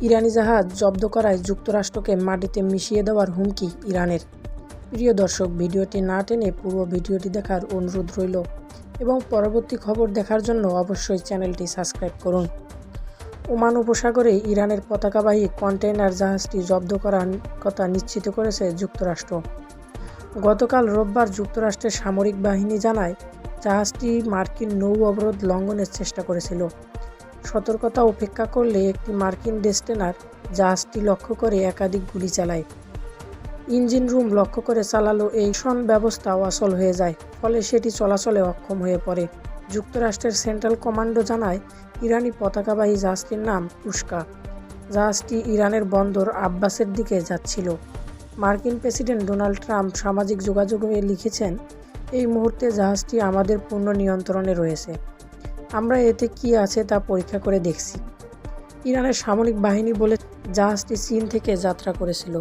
ইরানি জাহাজ জব্দ করায় যুক্তরাষ্ট্রকে মাটিতে মিশিয়ে দেওয়ার হুমকি ইরানের। প্রিয় দর্শক, ভিডিওটি না টেনে পুরো ভিডিওটি দেখার অনুরোধ রইল এবং পরবর্তী খবর দেখার জন্য অবশ্যই চ্যানেলটি সাবস্ক্রাইব করুন। ওমান উপসাগরে ইরানের পতাকাবাহী কন্টেইনার জাহাজটি জব্দ করার কথা নিশ্চিত করেছে যুক্তরাষ্ট্র। গতকাল রোববার যুক্তরাষ্ট্রের সামরিক বাহিনী জানায়, জাহাজটি মার্কিন নৌ অবরোধ লঙ্ঘনের চেষ্টা করেছিল। সতর্কতা উপেক্ষা করলে একটি মার্কিন ডেস্টেনার জাহাজটি লক্ষ্য করে একাধিক গুলি চালায়। ইঞ্জিন রুম লক্ষ্য করে চালালো এই ব্যবস্থা অচল হয়ে যায়, ফলে সেটি চলাচলে অক্ষম হয়ে পড়ে। যুক্তরাষ্ট্রের সেন্ট্রাল কমান্ডো জানায়, ইরানি পতাকাবাহী জাহাজটির নাম তুস্কা। জাহাজটি ইরানের বন্দর আব্বাসের দিকে যাচ্ছিল। মার্কিন প্রেসিডেন্ট ডোনাল্ড ট্রাম্প সামাজিক যোগাযোগে লিখেছেন, এই মুহূর্তে জাহাজটি আমাদের পূর্ণ নিয়ন্ত্রণে রয়েছে। আমরা এতে কী আছে তা পরীক্ষা করে দেখছি। ইরানের সামরিক বাহিনী বলে, জাহাজটি চীন থেকে যাত্রা করেছিল।